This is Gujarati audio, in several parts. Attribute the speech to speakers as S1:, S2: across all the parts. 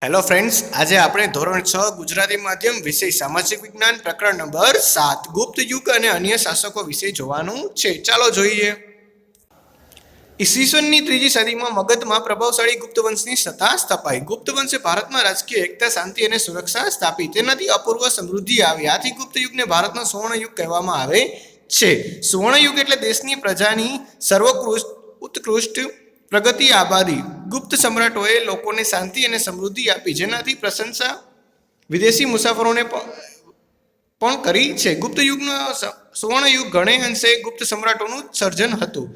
S1: હેલો ફ્રેન્ડ્સ, આજે આપણે ધોરણ 6 ગુજરાતી માધ્યમ વિષય સામાજિક વિજ્ઞાન પ્રકરણ નંબર 7 ગુપ્ત યુગ અને અન્ય શાસકો વિશે જોવાનું છે. ચાલો જોઈએ. ઈસવીસનની 3જી સદીમાં મગધમાં પ્રભાવશાળી ગુપ્ત વંશની સત્તા સ્થપાઈ. ગુપ્ત વંશે ભારતમાં રાજકીય એકતા, શાંતિ અને સુરક્ષા સ્થાપી. તેનાથી અપૂર્વ સમૃદ્ધિ આવી. આથી ગુપ્ત યુગને ભારતનો સુવર્ણ યુગ કહેવામાં આવે છે. સુવર્ણ યુગ એટલે દેશની પ્રજાની ઉત્કૃષ્ટ પ્રગતિ આબાદી. ગુપ્ત સમ્રાટોએ લોકોને શાંતિ અને સમૃદ્ધિ આપી, જેનાથી પ્રશંસા વિદેશી મુસાફરોને પણ કરી છે. ગુપ્ત યુગનો સુવર્ણ યુગ ઘણે અંશે ગુપ્ત સમ્રાટોનું સર્જન હતું.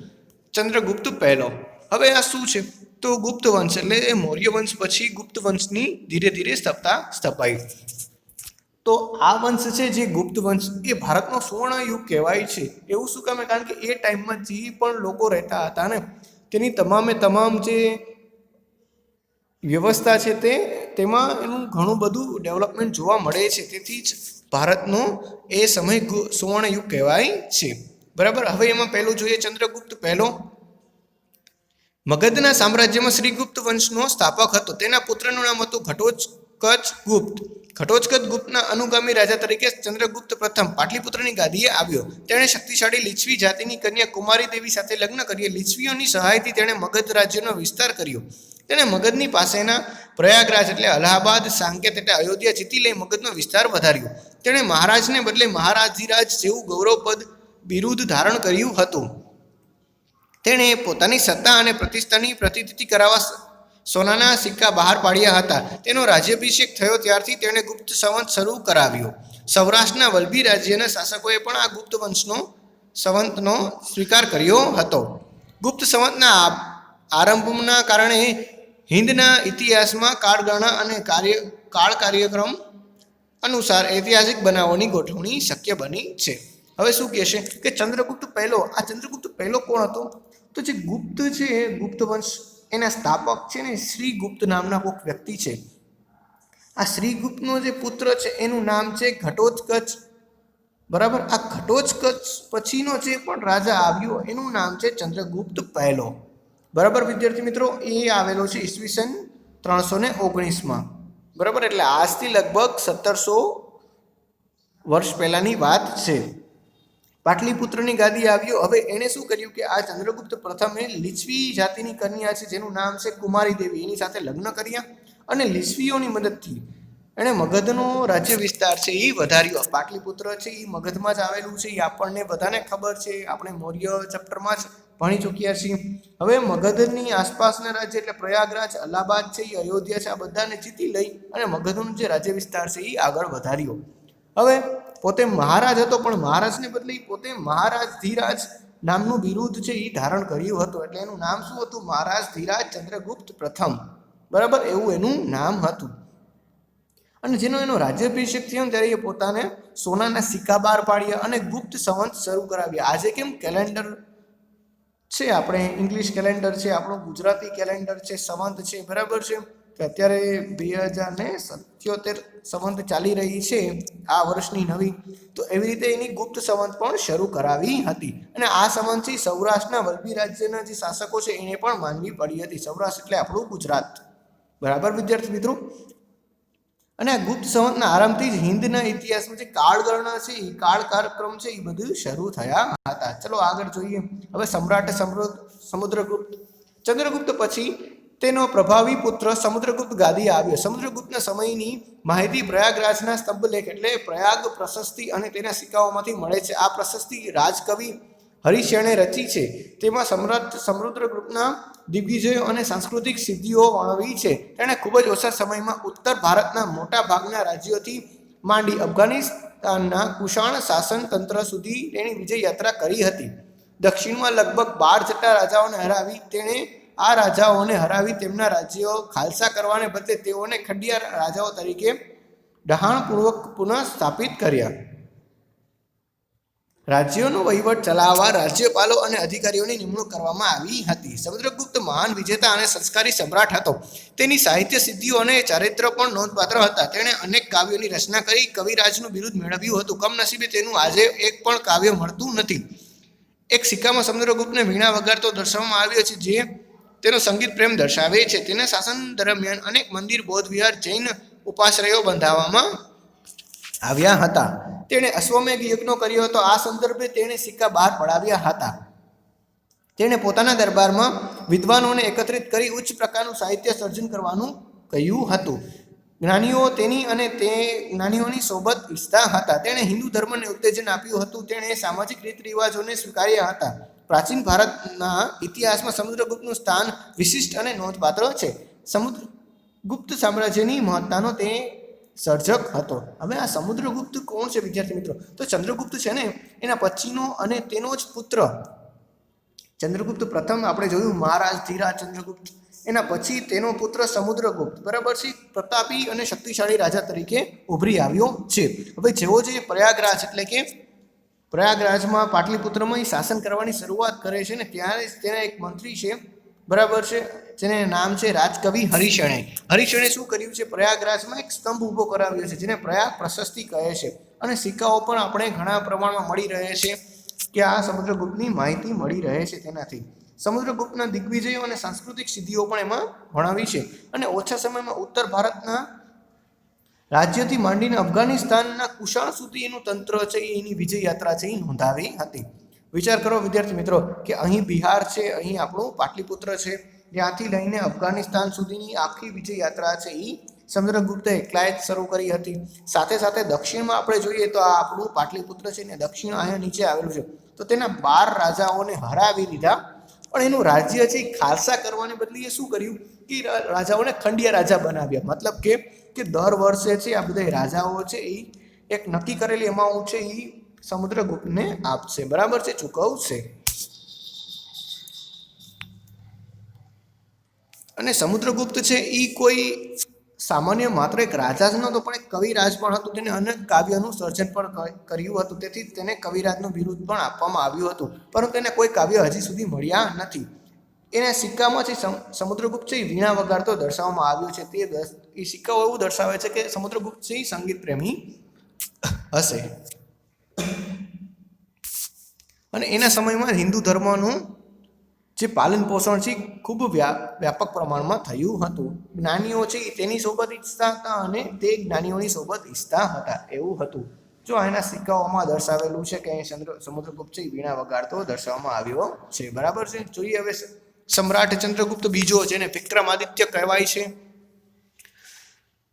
S1: ચંદ્રગુપ્ત પહેલો. હવે આ શું છે? તો ગુપ્ત વંશ એટલે મૌર્ય વંશ પછી ગુપ્ત વંશની ધીરે ધીરે સ્થપાઈ. તો આ વંશ છે જે ગુપ્ત વંશ એ ભારતનો સુવર્ણ યુગ કહેવાય છે. એવું શું કામે? કારણ કે એ ટાઈમમાં જે પણ લોકો રહેતા હતા ને, તેની તમામ જે વ્યવસ્થા છે તેમાં એનું ઘણું બધું ડેવલપમેન્ટ જોવા મળે છે. તેથી જ ભારતનો એ સમય સુવર્ણ યુગ કહેવાય છે. બરાબર. હવે એમાં પહેલું જોઈએ ચંદ્રગુપ્ત પહેલો. મગધના સામ્રાજ્યમાં શ્રીગુપ્ત વંશનો સ્થાપક હતો. તેના પુત્રનું નામ હતું ઘટોત્કચ ગુપ્ત. ઘટોત્કચ ગુપ્તના અનુગામી રાજા તરીકે ચંદ્રગુપ્ત પ્રથમ પાટલીપુત્રની ગાદીએ આવ્યો. તેણે શક્તિશાળી લીછવી જાતિની કન્યા કુમારી દેવી સાથે લગ્ન કર્યા. લીછવીઓની સહાયથી તેણે મગધ રાજ્યનો વિસ્તાર કર્યો. તેણે મગધની પાસેના પ્રયાગરાજ એટલે અલ્હાબાદ, સાંકેત એટલે અયોધ્યા જીતી લઈ મગધનો વિસ્તાર વધાર્યો. તેણે મહારાજને બદલે મહારાજધિરાજ જેવું ગૌરવપદ બિરુદ ધારણ કર્યું હતું. તેણે પોતાની સત્તા અને પ્રતિષ્ઠાની પ્રતિનિધિ કરાવવા સોનાના સિક્કા બહાર પાડ્યા હતા. તેનો રાજ્યાભિષેક થયો ત્યારથી તેણે ગુપ્ત સંવંત શરૂ કરાવ્યો. સૌરાષ્ટ્રના વલ્લભી રાજ્યના શાસકોએ પણ આ ગુપ્ત સંવંતનો સ્વીકાર કર્યો હતો. ગુપ્ત સંવંતના આરંભના કારણે હિંદના ઇતિહાસમાં કાળગણના અને કાર્યક્રમ અનુસાર ઐતિહાસિક બનાવોની ગોઠવણી શક્ય બની છે. હવે શું કહેશે કે ચંદ્રગુપ્ત પહેલો. આ ચંદ્રગુપ્ત પહેલો કોણ હતો? તો જે ગુપ્ત છે, ગુપ્ત વંશ એના સ્થાપક છે ને શ્રીગુપ્ત નામના કોઈક વ્યક્તિ છે. આ શ્રીગુપ્તનો જે પુત્ર છે એનું નામ છે ઘટોત્કચ. બરાબર. આ ઘટોત્કચ પછીનો જે પણ રાજા આવ્યો એનું નામ છે ચંદ્રગુપ્ત પહેલો. બરાબર વિદ્યાર્થી મિત્રો, એ આવેલો છે ઈસવીસન 319માં. બરાબર. એટલે આજથી લગભગ 1700 વર્ષ પહેલાની વાત છે. પાટલીપુત્રની ગાદી આવ્યો. હવે એણે શું કર્યું કે આ ચંદ્રગુપ્ત પ્રથમે લીછવી જાતિની કન્યા છે જેનું નામ છે કુમારી દેવી, એની સાથે લગ્ન કર્યા અને લીછવીઓની મદદથી એણે મગધનો રાજ્ય વિસ્તાર છે એ વધાર્યો. પાટલીપુત્ર છે એ મગધમાં જ આવેલું છે, એ આપણને બધાને ખબર છે, આપણે મૌર્ય ચેપ્ટરમાં જ ભણી ચૂક્યા છીએ. હવે મગધની આસપાસના રાજ્ય એટલે પ્રયાગરાજ, અલ્હાબાદ છે, એ અયોધ્યા છે, આ બધાને જીતી લઈ અને મગધનો જે રાજ્ય વિસ્તાર છે એ આગળ વધાર્યો. હવે પોતે મહારાજ હતો, પણ મહારાજને બદલે પોતે મહારાજધિરાજ નામનું બિરુદ છે એ ધારણ કર્યું હતું. એટલે એનું નામ શું હતું? મહારાજધિરાજ ચંદ્રગુપ્ત પ્રથમ. બરાબર. એવું એનું નામ હતું. અને જેનો એનો રાજ્યાભિષેક થયો ત્યારે એ પોતાને સોનાના સિક્કા બહાર પાડ્યા અને ગુપ્ત સંવંત શરૂ કરાવ્યા. આજે કેમ કેલેન્ડર છે, આપણે ઇંગ્લિશ કેલેન્ડર છે, આપણું ગુજરાતી કેલેન્ડર છે, સંવંત છે. બરાબર છે કે અત્યારે 2077 સંવંત ચાલી રહી છે આ વર્ષની નવી. તો એવી રીતે એની ગુપ્ત સંવંત પણ શરૂ કરાવી હતી. અને આ સંવંતથી સૌરાષ્ટ્રના વલ્લભી રાજ્યના જે શાસકો છે એને પણ માનવી પડી હતી. સૌરાષ્ટ્ર એટલે આપણું ગુજરાત. બરાબર વિદ્યાર્થી મિત્રો. અને આ ગુપ્ત સંવંતના આરંભથી જ હિંદના ઇતિહાસમાં જે કાળગણના છે એ કાળક્રમ છે એ બધું શરૂ થયા હતા. ચલો આગળ જોઈએ. હવે સમ્રાટ સમુદ્રગુપ્ત. ચંદ્રગુપ્ત પછી તેનો પ્રભાવી પુત્ર સમુદ્રગુપ્ત ગાદી આવ્યો. સમુદ્રગુપ્તના સમયની માહિતી પ્રયાગરાજના સ્તંભલેખ એટલે પ્રયાગ પ્રશસ્તિ અને તેના સિક્કાઓમાંથી મળે છે. આ પ્રશસ્તિ રાજકવિ હરિશેણે રચી છે. તેમાં સમુદ્રગુપ્તના દિગ્વિજયો અને સાંસ્કૃતિક સિદ્ધિઓ વર્ણવી છે. તેણે ખૂબ જ ઓછા સમયમાં ઉત્તર ભારતના મોટા ભાગના રાજ્યોથી માંડી અફઘાનિસ્તાનના કુષાણ શાસન તંત્ર સુધી તેની વિજય યાત્રા કરી હતી. દક્ષિણમાં લગભગ 12 જેટલા રાજાઓને હરાવી તેણે આ રાજાઓને હરાવી તેમના રાજ્યો ખાલસા કરવાને બદલે તેઓને ખંડિયા રાજાઓ તરીકે ડહાણપૂર્વક પુનઃ સ્થાપિત કર્યા. રાજ્યોનો વહીવટ ચલાવવા રાજ્યપાલો અને અધિકારીઓની નિમણૂક કરવામાં આવી હતી. સમુદ્રગુપ્ત મહાન વિજેતા અને સંસ્કારી સમ્રાટ હતો. તેની સાહિત્ય સિદ્ધિઓ અને ચારિત્ર પણ નોંધપાત્ર હતા. તેણે અનેક કાવ્યોની રચના કરી કવિરાજનું બિરુદ મેળવ્યું હતું. કમનસીબે તેનું આજે એક પણ કાવ્ય મળતું નથી. એક સિક્કામાં સમુદ્રગુપ્તને વીણા વગાડતો દર્શાવવામાં આવ્યો છે, જે તેનો સંગીત પ્રેમ દર્શાવે છે. તેના શાસન દરમિયાન અનેક મંદિર, બૌદ્ધ વિહાર, જૈન ઉપાશ્રયો બંધાવવામાં આવ્યા હતા. તેણે અશ્વમેઘ યજ્ઞ કર્યો હતો. આ સંદર્ભે તેણે સિક્કા બહાર પડાવ્યા હતા. તેણે પોતાના દરબારમાં વિદ્વાનોને એકત્રિત કરી ઉચ્ચ પ્રકારનું સાહિત્ય સર્જન કરવાનું કહ્યું હતું. જ્ઞાનીઓ તેની અને તે જ્ઞાનીઓની સોબત ઈચ્છતા હતા. તેણે હિન્દુ ધર્મને ઉત્તેજન આપ્યું હતું. તેણે સામાજિક રીત રિવાજોને સ્વીકાર્યા હતા. પ્રાચીન ભારતના ઇતિહાસમાં સમુદ્રગુપ્તનું સ્થાન વિશિષ્ટ અને નોંધપાત્ર છે. સમુદ્રગુપ્ત સામ્રાજ્યની મહત્તાનો તે સર્જક હતો. હવે આ સમુદ્રગુપ્ત કોણ છે વિદ્યાર્થી મિત્રો? તો ચંદ્રગુપ્ત છે ને એના પછીનો અને તેનો જ પુત્ર ચંદ્રગુપ્ત પ્રથમ આપણે જોયું મહારાજ ધીરાજ ચંદ્રગુપ્ત, એના પછી તેનો પુત્ર સમુદ્રગુપ્ત બરાબર છે પ્રતાપી અને શક્તિશાળી રાજા તરીકે ઉભરી આવ્યો છે. હવે જેવો જે પ્રયાગરાજ એટલે કે પ્રયાગરાજમાં પાટલીપુત્રમાં શાસન કરવાની શરૂઆત કરે છે ને ત્યારે તેના એક મંત્રી છે બરાબર છે જેને નામ છે રાજકવિ હરિશણે. હરિશણે શું કર્યું છે? પ્રયાગરાજમાં એક સ્તંભ ઊભો કરાવ્યો છે જેને પ્રયાગ પ્રશસ્તિ કહે છે. અને સિક્કાઓ પણ આપણે ઘણા પ્રમાણમાં મળી રહે છે કે આ સમુદ્રગુપ્તની માહિતી મળી રહે છે. તેનાથી સમુદ્રગુપ્તના દિગ્વિજયો અને સાંસ્કૃતિક સિદ્ધિઓ પણ એમાં ભણાવી છે. અને ઓછા સમયમાં ઉત્તર ભારતના રાજ્યથી માંડીને અફઘાનિસ્તાનના કુશાણ સુધી એનું તંત્ર છે એની વિજય યાત્રા છે એ નોંધાવી હતી. વિચાર કરો વિદ્યાર્થી મિત્રો કે અહીં બિહાર છે, અહીં આપણું પાટલીપુત્ર છે, ત્યાંથી લઈને અફઘાનિસ્તાન સુધીની આખી વિજય યાત્રા છે એ સમુદ્રગુપ્તે એકલાએ જ શરૂ કરી હતી. સાથે સાથે દક્ષિણમાં આપણે જોઈએ તો આ આપણું પાટલીપુત્ર છે ને દક્ષિણ અહીંયા નીચે આવેલું છે. તો તેના 12 રાજાઓને હરાવી દીધા. પણ એનું રાજ્ય છે એ ખાલસા કરવાને બદલે એ શું કર્યું કે રાજાઓને ખંડિયા રાજા બનાવ્યા. મતલબ કે દર વર્ષે છે આ બધા રાજાઓ છે એ એક નક્કી કરેલી અમાઉન્ટ છે એ સમુદ્રગુપ્તને આપશે બરાબર છે, ચૂકવશે. અને સમુદ્રગુપ્ત છે એ કોઈ સામાન્ય માત્ર એક રાજા જ નહોતો પણ એક કવિરાજ પણ હતું. તેને અનેક કાવ્યનું સર્જન પણ કર્યું હતું. તેથી તેને કવિરાજનું બિરુદ પણ આપવામાં આવ્યું હતું. પરંતુ તેને કોઈ કાવ્ય હજી સુધી મળ્યા નથી. એના સિક્કામાં છે સમુદ્રગુપ્ત છે એ વીણા વગાડતો દર્શાવવામાં આવ્યો છે. તે એ સિક્કાઓ એવું દર્શાવે છે કે સમુદ્રગુપ્ત છે એ સંગીત પ્રેમી હશે. અને એના સમયમાં હિન્દુ ધર્મનું જે પાલન પોષણ છે ખૂબ વ્યાપક પ્રમાણમાં થયું હતું. જ્ઞાનીઓ છે તેની સોબત ઈચ્છતા હતા અને તે જ્ઞાનીઓની સોબત ઈચ્છતા હતા એવું હતું. જો એના સિક્કાઓમાં દર્શાવેલું છે કે સમુદ્રગુપ્ત છે વીણા વગાડતો દર્શાવવામાં આવ્યો છે બરાબર છે. જોઈએ હવે સમ્રાટ ચંદ્રગુપ્ત બીજો જેને વિક્રમાદિત્ય કહેવાય છે.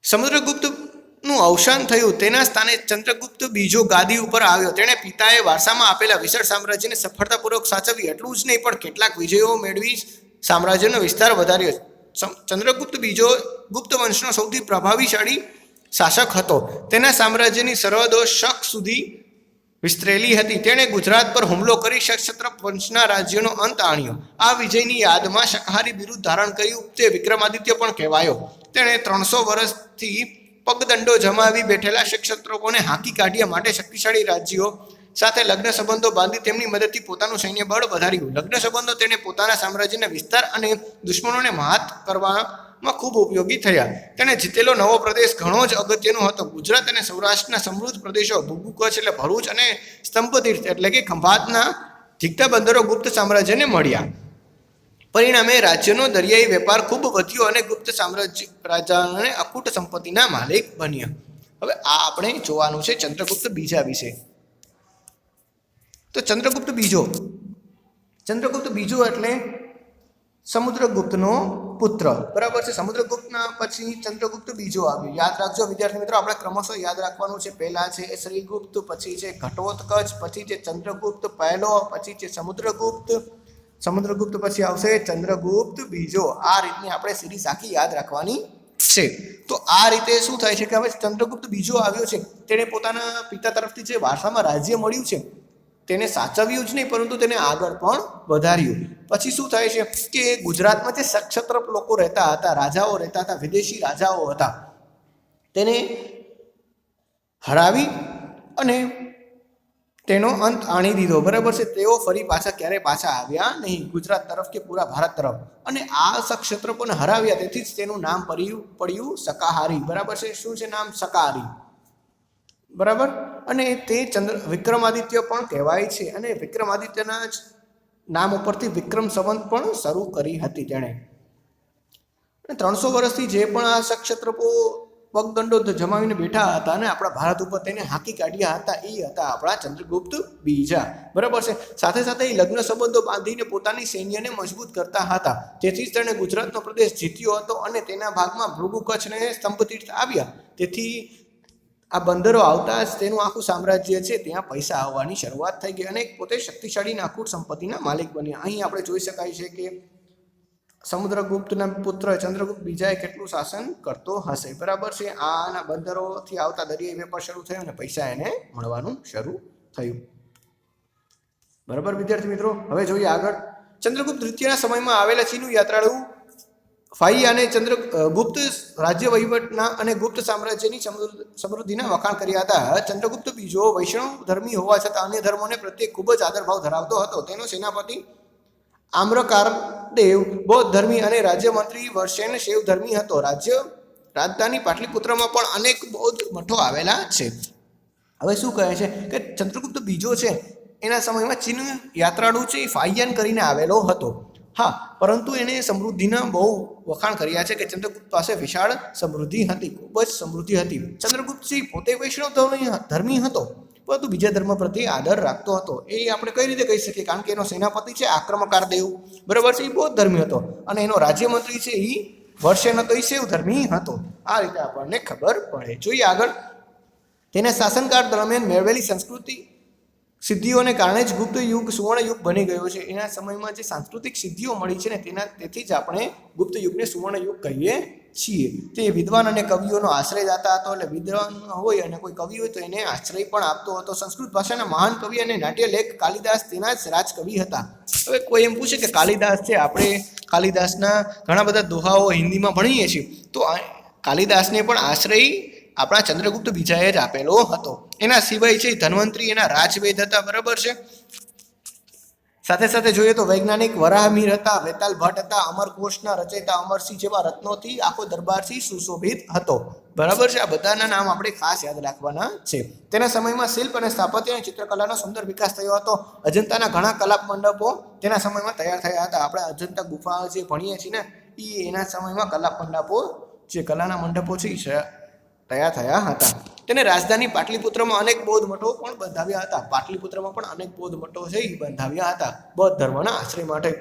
S1: સમુદ્રગુપ્તનું અવસાન થયું તેના સ્થાને ચંદ્રગુપ્ત બીજો ગાદી ઉપર આવ્યો. તેણે પિતાએ વારસામાં આપેલા વિશાળ સામ્રાજ્યને સફળતાપૂર્વક સાચવ્યું. એટલું જ નહીં પણ કેટલાક વિજયો મેળવી સામ્રાજ્યનો વિસ્તાર વધાર્યો. ચંદ્રગુપ્ત બીજો ગુપ્ત વંશનો સૌથી પ્રભાવશાળી શાસક હતો. તેના સામ્રાજ્યની સરહદો શક સુધી વિસ્તરેલી હતી. તેણે ગુજરાત પર હુમલો કરી ક્ષત્રપ વંશના રાજ્યનો અંત આણ્યો. આ વિજયની યાદમાં શાકાહારી બિરુદ ધારણ કર્યું. તે વિક્રમાદિત્ય પણ કહેવાયો. તેણે 300 વર્ષથી પગદંડો જમાવી બેઠેલા ક્ષત્રપોને હાંકી કાઢ્યા માટે શક્તિશાળી રાજ્યો સાથે લગ્ન સંબંધો બાંધી તેમની મદદથી પોતાનું સૈન્ય બળ વધાર્યું. લગ્ન સંબંધો તેને પોતાના સામ્રાજ્યના વિસ્તાર અને દુશ્મનોને માત કરવામાં ખૂબ ઉપયોગી થયા. તેણે જીતેલો નવો પ્રદેશ ઘણો જ અગત્યનો હતો. ગુજરાત અને સૌરાષ્ટ્રના સમૃદ્ધ પ્રદેશો ભૂગુ કચ્છ એટલે ભરૂચ અને સ્તંભતીર્થ એટલે કે ખંભાતના જીગતા બંદરો ગુપ્ત સામ્રાજ્યને મળ્યા. પરિણામે રાજ્યનો દરિયાઈ વેપાર ખૂબ વધ્યો અને ગુપ્ત સામ્રાજ્ય રાજાને અકૂટ સંપત્તિના માલિક બન્યા. હવે આ આપણે જોવાનું છે ચંદ્રગુપ્ત બીજા વિશે. તો ચંદ્રગુપ્ત બીજો એટલે સમુદ્રગુપ્તનો પુત્ર બરાબર છે. સમુદ્રગુપ્તના પછી ચંદ્રગુપ્ત બીજો આવ્યો. યાદ રાખજો વિદ્યાર્થી મિત્રો, આપણે ક્રમશઃ યાદ રાખવાનું છે. પહેલા છે શ્રીગુપ્ત, પછી છે ઘટોત્કચ, પછી છે ચંદ્રગુપ્ત પહેલો, પછી છે સમુદ્રગુપ્ત પછી આવશે ચંદ્રગુપ્ત બીજો. આ રીતની આપણે સિરીઝ આખી યાદ રાખવાની છે. તો આ રીતે શું થાય છે કે હવે ચંદ્રગુપ્ત બીજો આવ્યો છે. તેણે પોતાના પિતા તરફથી જે વારસામાં રાજ્ય મળ્યું છે તેને સાચવ્યું જ નહીં પરંતુ તેને આગળ પણ વધાર્યું. પછી શું થાય છે કે ગુજરાતમાં જે ક્ષત્રપ લોકો રહેતા હતા, રાજાઓ રહેતા હતા, વિદેશી રાજાઓ હતા, તેને હરાવી અને તેનો અંત આણી દીધો બરાબર છે. તેઓ ફરી ક્યારે પાછા આવ્યા નહીં ગુજરાત તરફ કે પૂરા ભારત તરફ. અને આ ક્ષત્રપોને હરાવ્યા તેથી જ તેનું નામ પડ્યું શાકાહારી બરાબર છે. શું છે નામ? શાકાહારી બરાબર. અને તે વિક્રમાદિત્ય પણ કહેવાય છે. અને વિક્રમાદિત્યના જ નામ ઉપરથી વિક્રમ સંવત પણ શરૂ કરી હતી તેણે. 300 વર્ષથી જે પણ આ ક્ષત્રપો પગદંડો જમાવીને બેઠા હતા અને આપણા ભારત ઉપર તેને હાકી કાઢ્યા હતા એ હતા આપણા ચંદ્રગુપ્ત બીજા. બરાબર છે. સાથે સાથે એ લગ્ન સંબંધો બાંધીને પોતાની સૈન્યને મજબૂત કરતા હતા. તેથી જ તેણે ગુજરાતનો પ્રદેશ જીત્યો હતો અને તેના ભાગમાં ભૃગુ કચ્છને સ્તંભતીર્થ આવ્યા. તેથી આ બંદરો આવતા જ તેનું આખું સામ્રાજ્ય છે ત્યાં પૈસા આવવાની શરૂઆત થઈ ગઈ અને પોતે શક્તિશાળી અખૂટ સંપત્તિના માલિક બન્યા. અહીં આપણે જોઈ શકાય છે કે સમુદ્રગુપ્તના પુત્ર ચંદ્રગુપ્ત બીજાએ કેટલું શાસન કરતો હશે. બરાબર છે. આના બંદરોથી આવતા દરિયાઈ વેપાર શરૂ થયો અને પૈસા એને મળવાનું શરૂ થયું. બરાબર વિદ્યાર્થી મિત્રો, હવે જોઈએ આગળ. ચંદ્રગુપ્ત દ્વિતીયના સમયમાં આવેલા ચીનુ યાત્રાળુ ફાઈ અને ચંદ્રગુપ્ત રાજ્ય વહીવટના અને ગુપ્ત સામ્રાજ્યની સમૃદ્ધિના વખાણ કર્યા હતા. ચંદ્રગુપ્ત બીજો વૈષ્ણવ ધર્મી હોવા છતાં અન્ય ધર્મોને પ્રત્યે ખૂબ જ આદરભાવ ધરાવતો હતો. તેનો સેનાપતિ આમ્રકારદેવ બૌદ્ધ ધર્મી અને રાજ્યમંત્રી વર્ષેન શૈવ ધર્મી હતો. રાજધાની પાટલીપુત્રમાં પણ અનેક બૌદ્ધ મઠો આવેલા છે. હવે શું કહે છે કે ચંદ્રગુપ્ત બીજો છે એના સમયમાં ચીન યાત્રાળુ છે એ ફાહિયાન કરીને આવેલો હતો. હા, પરંતુ એને સમૃદ્ધિના બહુ વખાણ કર્યા છે કે ચંદ્રગુપ્ત પાસે વિશાળ સમૃદ્ધિ હતી, ખૂબ જ સમૃદ્ધિ હતી. ચંદ્રગુપ્ત પોતે વૈષ્ણવ ધર્મી હતો, પરંતુ બીજા ધર્મ પ્રત્યે આદર રાખતો હતો. એ આપણે કઈ રીતે કહી શકીએ? કારણ કે એનો સેનાપતિ છે આક્રમણકારદેવ, બરાબર છે, એ બૌદ્ધ ધર્મી હતો અને એનો રાજ્યમંત્રી છે એ વર્ષેન હતો, એ શૈવ ધર્મી હતો. આ રીતે આપણને ખબર પડે. જોઈએ આગળ. તેના શાસનકાળ દરમિયાન મેળવેલી સંસ્કૃતિ સિદ્ધિઓને કારણે જ ગુપ્ત યુગ સુવર્ણ યુગ બની ગયો છે. એના સમયમાં જે સાંસ્કૃતિક સિદ્ધિઓ મળી છે ને તેથી જ આપણે ગુપ્ત યુગને સુવર્ણ યુગ કહીએ છીએ. તે વિદ્વાન અને કવિઓનો આશ્રય દાતા હતો. એટલે વિદ્વાન હોય અને કોઈ કવિ હોય તો એને આશ્રય પણ આપતો હતો. સંસ્કૃત ભાષાના મહાન કવિ અને નાટ્ય લેખ કાલિદાસ તેના જ રાજકવિ હતા. હવે કોઈ એમ પૂછે કે કાલિદાસ છે, આપણે કાલિદાસના ઘણા બધા દોહાઓ હિન્દીમાં ભણીએ છીએ, તો કાલિદાસને પણ આશ્રય આપણા ચંદ્રગુપ્ત બીજાએ જ આપેલો હતો. એના સિવાય છે ધન્વંતરી એના રાજવેદ હતા. બરાબર છે. સાથે સાથે જોઈએ તો વૈજ્ઞાનિક વરાહમીર હતા, વેતાલ ભટ્ટ હતા, અમરકોશના રચયિતા અમરસિંહ જેવા રત્નોથી આખો દરબારથી સુશોભિત હતો. બરાબર છે. આ બધાના નામ આપણે ખાસ યાદ રાખવાના છે. તેના સમયમાં શિલ્પ અને સ્થાપત્ય અને ચિત્રકલાનો સુંદર વિકાસ થયો હતો. અજંતાના ઘણા કલા મંડપો તેના સમયમાં તૈયાર થયા હતા. આપણે અજંતા ગુફા જે ભણીએ છીએ ને એ એના સમયમાં કલા મંડપો, જે કલાના મંડપો છે એ તૈયાર થયા હતા. તેને રાજધાની પાટલીપુત્રમાં અનેક બૌદ્ધ મઠો પણ બંધાવ્યા હતા. પાટલીપુત્રમાં પણ અનેક બૌદ્ધ મઠો છે એ બંધાવ્યા હતા બૌદ્ધ ધર્મના આશ્રય માટે.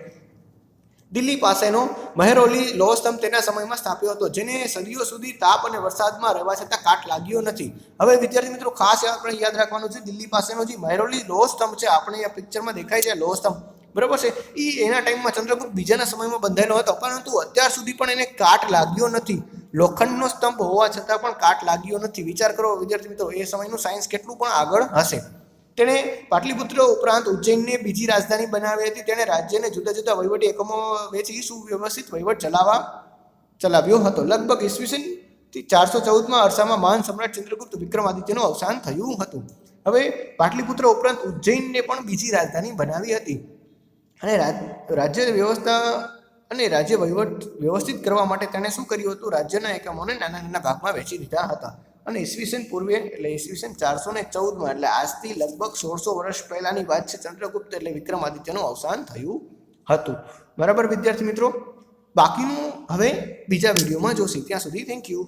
S1: દિલ્હી પાસેનો મહેરૌલી લોહ સ્તંભ તેના સમયમાં સ્થાપ્યો હતો, જેને સદીઓ સુધી તાપ અને વરસાદમાં રહેવા છતાં કાટ લાગ્યો નથી. હવે વિદ્યાર્થી મિત્રો ખાસ આપણે યાદ રાખવાનું છે, દિલ્હી પાસેનો જે મહેરૌલી લોહ સ્તંભ છે, આપણે આ પિક્ચરમાં દેખાય છે લોહ સ્તંભ, બરાબર છે, એ એના ટાઈમમાં ચંદ્રગુપ્ત બીજાના સમયમાં બંધાયેલો હતો, પરંતુ અત્યાર સુધી પણ એને કાટ લાગ્યો નથી. લોખંડનો સ્તંભ હોવા છતાં પણ કાટ લાગ્યો નથી. વિચાર કરો વિદ્યાર્થી મિત્રો, એ સમયનું સાયન્સ કેટલું પણ આગળ હશે. તેણે પાટલીપુત્ર ઉપરાંત ઉજ્જૈનને બીજી રાજધાની બનાવી હતી. તેણે રાજ્યને જુદા જુદા વહીવટી એકમો વેચી સુવ્યવસ્થિત વહીવટ ચલાવ્યો હતો. લગભગ ઈસવીસન 414માં અરસામાં મહાન સમ્રાટ ચંદ્રગુપ્ત વિક્રમાદિત્યનું અવસાન થયું હતું. હવે પાટલીપુત્ર ઉપરાંત ઉજ્જૈનને પણ બીજી રાજધાની બનાવી હતી અને રાજ્ય વ્યવસ્થા અને રાજ્ય વહીવટ વ્યવસ્થિત કરવા માટે તેણે શું કર્યું હતું? રાજ્યના એકમોને નાના નાના ભાગમાં વેચી દીધા હતા. અને ઈસવીસન પૂર્વે એટલે ઈસવીસન 414માં એટલે આજથી લગભગ 1600 વર્ષ પહેલાની વાત છે. ચંદ્રગુપ્ત એટલે વિક્રમાદિત્યનું અવસાન થયું હતું. બરાબર વિદ્યાર્થી મિત્રો, બાકીનું હવે બીજા વિડીયોમાં જોશી. ત્યાં સુધી થેન્ક યુ.